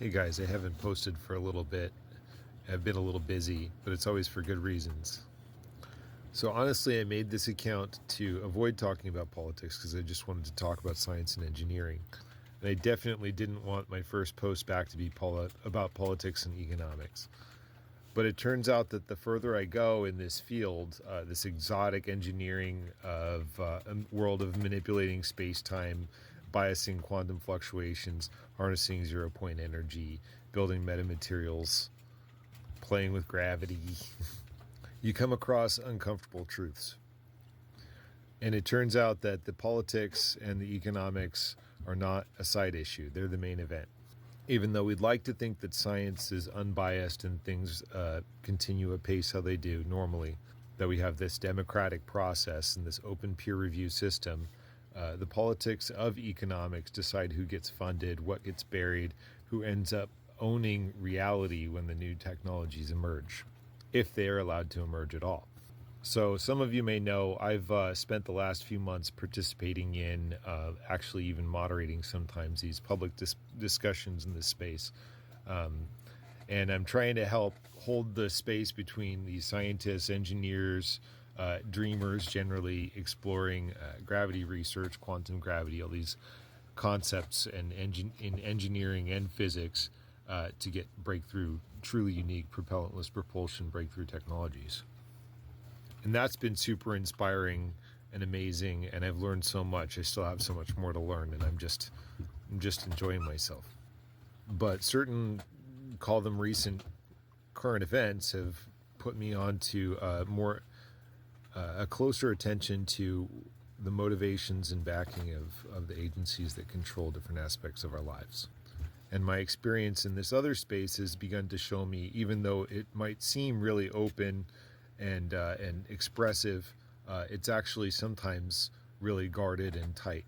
Hey guys, I haven't posted for a little bit. I've been a little busy, but it's always for good reasons. So honestly, I made this account to avoid talking about politics because I just wanted to talk about science and engineering. And I definitely didn't want my first post back to be about politics and economics. But it turns out that the further I go in this field, this exotic engineering of a world of manipulating space-time, biasing quantum fluctuations, harnessing zero-point energy, building metamaterials, playing with gravity, you come across uncomfortable truths. And it turns out that the politics and the economics are not a side issue. They're the main event. Even though we'd like to think that science is unbiased and things continue apace how they do normally, that we have this democratic process and this open peer review system, the politics of economics decide who gets funded, what gets buried, who ends up owning reality when the new technologies emerge, if they are allowed to emerge at all. So some of you may know I've spent the last few months participating in, actually even moderating sometimes, these public discussions in this space. And I'm trying to help hold the space between these scientists, engineers, dreamers generally exploring gravity research, quantum gravity, all these concepts in engineering and physics to get breakthrough, truly unique propellantless propulsion breakthrough technologies. And that's been super inspiring and amazing, and I've learned so much. I still have so much more to learn, and I'm just enjoying myself. But certain, call them recent current events, have put me on to a closer attention to the motivations and backing of the agencies that control different aspects of our lives. And my experience in this other space has begun to show me, even though it might seem really open and expressive, it's actually sometimes really guarded and tight.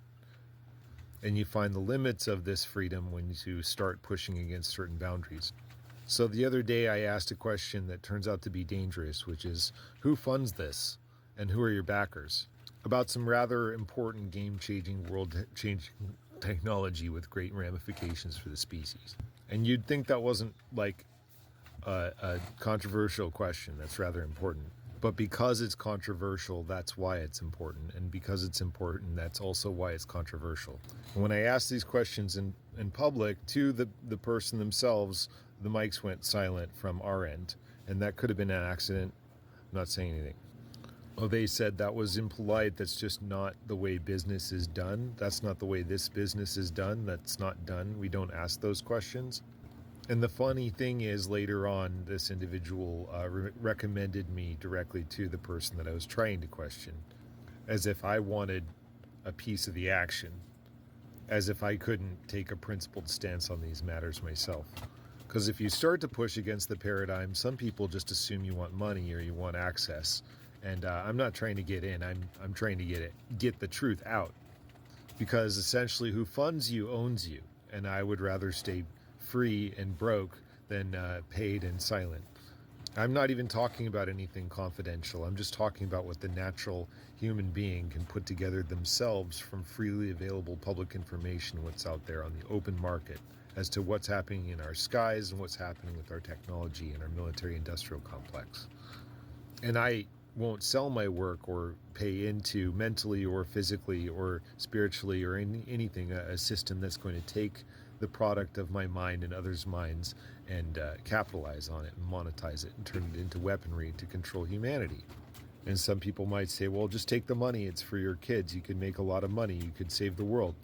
And you find the limits of this freedom when you start pushing against certain boundaries. So the other day I asked a question that turns out to be dangerous, which is, who funds this and who are your backers? About some rather important game-changing, world-changing technology with great ramifications for the species. And you'd think that wasn't like a controversial question. That's rather important. But because it's controversial, that's why it's important. And because it's important, that's also why it's controversial. And when I asked these questions in public to the person themselves, the mics went silent from our end. And that could have been an accident. I'm not saying anything. Oh, they said that was impolite. That's just not the way business is done. That's not the way this business is done. That's not done. We don't ask those questions. And the funny thing is, later on, this individual recommended me directly to the person that I was trying to question, as if I wanted a piece of the action, as if I couldn't take a principled stance on these matters myself. Because if you start to push against the paradigm, some people just assume you want money or you want access. And I'm not trying to get in. I'm trying to get the truth out. Because essentially, who funds you owns you. And I would rather stay free and broke than paid and silent. I'm not even talking about anything confidential. I'm just talking about what the natural human being can put together themselves from freely available public information, what's out there on the open market, as to what's happening in our skies and what's happening with our technology and our military-industrial complex. And I won't sell my work or pay into mentally or physically or spiritually or anything a system that's going to take the product of my mind and others' minds and capitalize on it and monetize it and turn it into weaponry to control humanity. And some people might say, well, just take the money. It's for your kids. You could make a lot of money. You could save the world.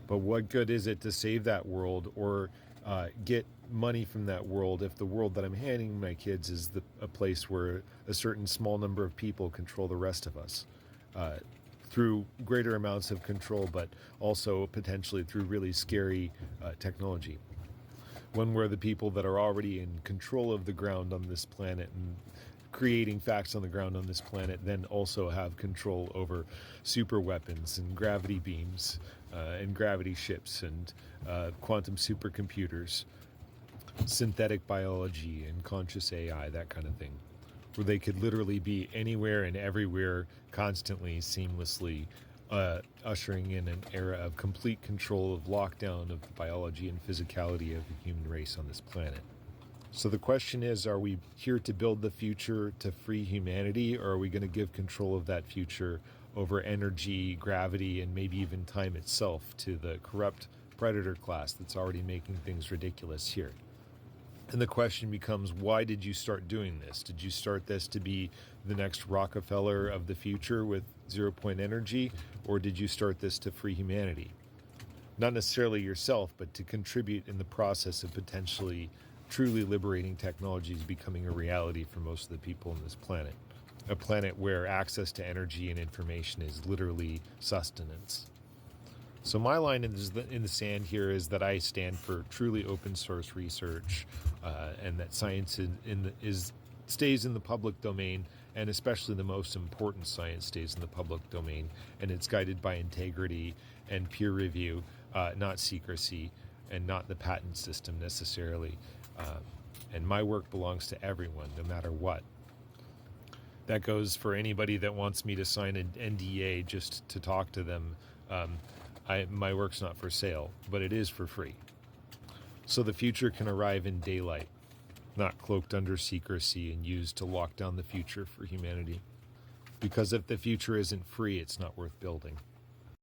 But what good is it to save that world or get money from that world if the world that I'm handing my kids is a place where a certain small number of people control the rest of us through greater amounts of control, but also potentially through really scary technology. When we're the people that are already in control of the ground on this planet and creating facts on the ground on this planet, then also have control over super weapons and gravity beams and gravity ships and quantum supercomputers, synthetic biology and conscious AI, that kind of thing, where they could literally be anywhere and everywhere constantly, seamlessly, ushering in an era of complete control of lockdown of the biology and physicality of the human race on this planet. So the question is, are we here to build the future to free humanity, or are we going to give control of that future over energy, gravity, and maybe even time itself to the corrupt predator class that's already making things ridiculous here? And the question becomes, why did you start doing this? Did you start this to be the next Rockefeller of the future with 0-point energy, or did you start this to free humanity? Not necessarily yourself, but to contribute in the process of potentially truly liberating technologies becoming a reality for most of the people on this planet. A planet where access to energy and information is literally sustenance. So my line in the sand here is that I stand for truly open source research, and that science stays in the public domain, and especially the most important science stays in the public domain, and it's guided by integrity and peer review, not secrecy, and not the patent system necessarily. And my work belongs to everyone, no matter what. That goes for anybody that wants me to sign an NDA just to talk to them. My work's not for sale, but it is for free. So the future can arrive in daylight, not cloaked under secrecy and used to lock down the future for humanity. Because if the future isn't free, it's not worth building.